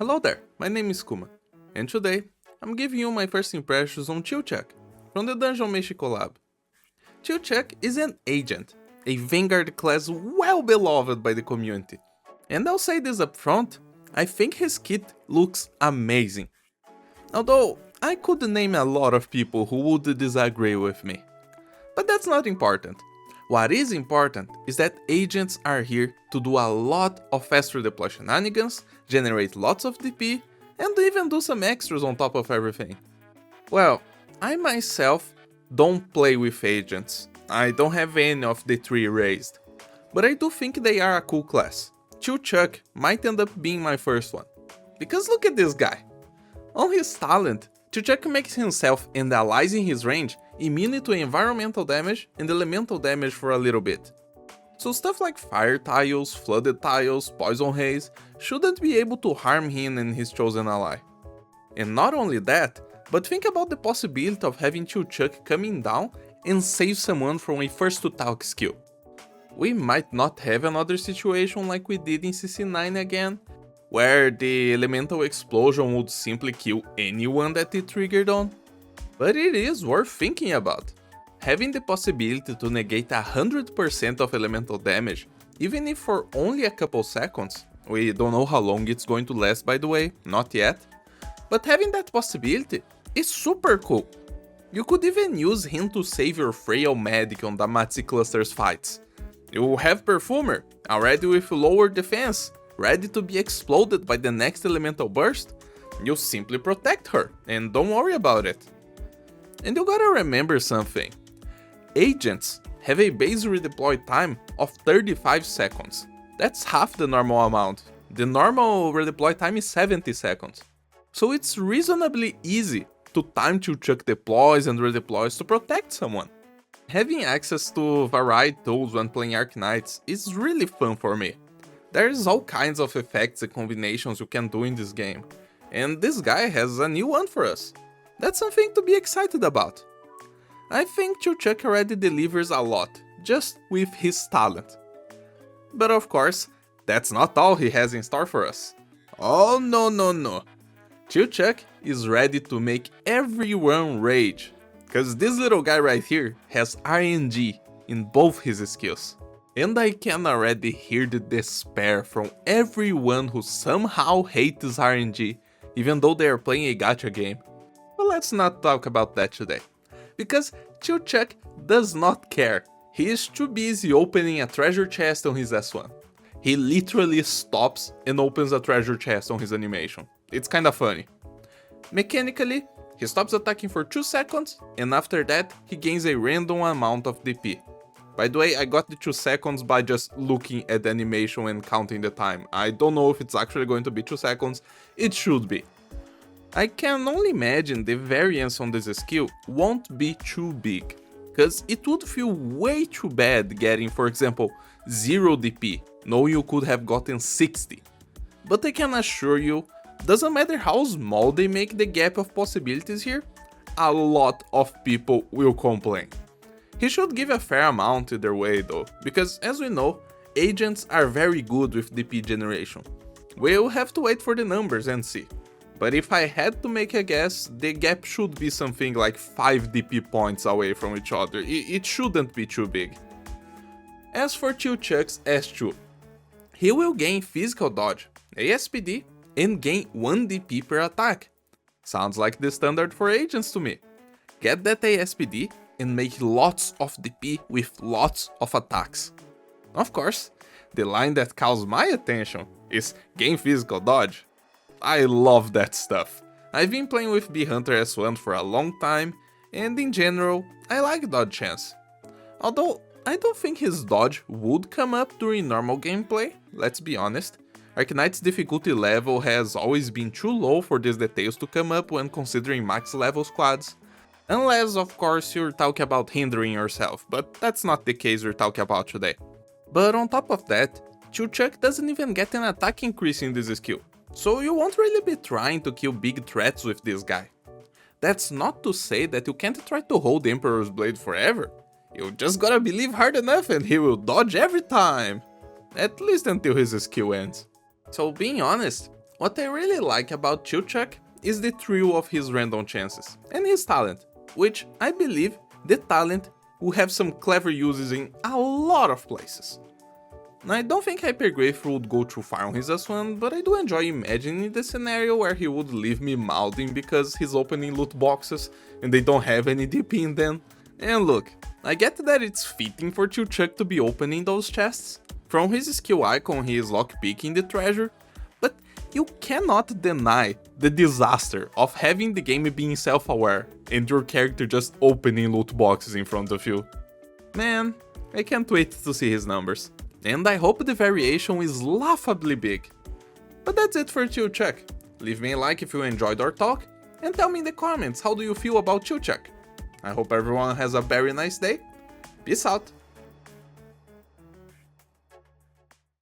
Hello there, my name is Kuma, and today I'm giving you my first impressions on Chilchuck from the Dungeon Meshi collab. Chilchuck is an agent, a Vanguard class well beloved by the community, and I'll say this up front, I think his kit looks amazing. Although I could name a lot of people who would disagree with me. But that's not important. What is important is that agents are here to do a lot of faster deploy shenanigans, generate lots of DP, and even do some extras on top of everything. Well, I myself don't play with agents, I don't have any of the three raised, but I do think they are a cool class. Chilchuck might end up being my first one, because look at this guy. On his talent, Chilchuck makes himself analyzing his range immune to environmental damage and elemental damage for a little bit. So stuff like fire tiles, flooded tiles, poison haze shouldn't be able to harm him and his chosen ally. And not only that, but think about the possibility of having Chilchuck coming down and save someone from a first to talk skill. We might not have another situation like we did in CC9 again, where the elemental explosion would simply kill anyone that it triggered on, but it is worth thinking about. Having the possibility to negate 100% of elemental damage, even if for only a couple seconds, we don't know how long it's going to last by the way, not yet, but having that possibility is super cool. You could even use him to save your frail medic on Damatsi clusters fights. You have Perfumer, already with lower defense, ready to be exploded by the next elemental burst. You simply protect her, and don't worry about it. And you gotta remember something. Agents have a base redeploy time of 35 seconds. That's half the normal amount. The normal redeploy time is 70 seconds. So it's reasonably easy to time Chilchuck deploys and redeploys to protect someone. Having access to varied tools when playing Arknights is really fun for me. There's all kinds of effects and combinations you can do in this game, and this guy has a new one for us. That's something to be excited about. I think Chilchuck already delivers a lot, just with his talent. But of course, that's not all he has in store for us. Oh no. Chilchuck is ready to make everyone rage, cause this little guy right here has RNG in both his skills. And I can already hear the despair from everyone who somehow hates RNG, even though they are playing a gacha game. But let's not talk about that today, because Chilchuck does not care. He is too busy opening a treasure chest on his S1. He literally stops and opens a treasure chest on his animation. It's kinda funny. Mechanically, he stops attacking for 2 seconds, and after that, he gains a random amount of DP. By the way, I got the 2 seconds by just looking at the animation and counting the time. I don't know if it's actually going to be 2 seconds, it should be. I can only imagine the variance on this skill won't be too big, cause it would feel way too bad getting, for example, 0 DP, knowing you could have gotten 60. But I can assure you, doesn't matter how small they make the gap of possibilities here, a lot of people will complain. He should give a fair amount either way though, because as we know, agents are very good with DP generation. We'll have to wait for the numbers and see. But if I had to make a guess, the gap should be something like 5 DP points away from each other, it shouldn't be too big. As for Chilchuck's S2, he will gain physical dodge, ASPD, and gain 1 DP per attack. Sounds like the standard for agents to me. Get that ASPD and make lots of DP with lots of attacks. Of course, the line that calls my attention is gain physical dodge. I love that stuff. I've been playing with Bee Hunter S1 for a long time, and in general, I like dodge chance. Although, I don't think his dodge would come up during normal gameplay, let's be honest. Arknights' difficulty level has always been too low for these details to come up when considering max level squads. Unless, of course, you're talking about hindering yourself, but that's not the case we're talking about today. But on top of that, Chilchuck doesn't even get an attack increase in this skill, so you won't really be trying to kill big threats with this guy. That's not to say that you can't try to hold Emperor's Blade forever. You just gotta believe hard enough and he will dodge every time. At least until his skill ends. So being honest, What I really like about Chilchuck is the thrill of his random chances, and his talent, which I believe the talent will have some clever uses in a lot of places. I don't think Hypergrave would go too far on his S1, but I do enjoy imagining the scenario where he would leave me mouthing because he's opening loot boxes and they don't have any DP in them. And look, I get that it's fitting for Chilchuck to be opening those chests. From his skill icon he is lockpicking the treasure, but you cannot deny the disaster of having the game being self-aware and your character just opening loot boxes in front of you. Man, I can't wait to see his numbers. And I hope the variation is laughably big. But that's it for Chilchuck. Leave me a like if you enjoyed our talk, and tell me in the comments how do you feel about Chilchuck. I hope everyone has a very nice day. Peace out.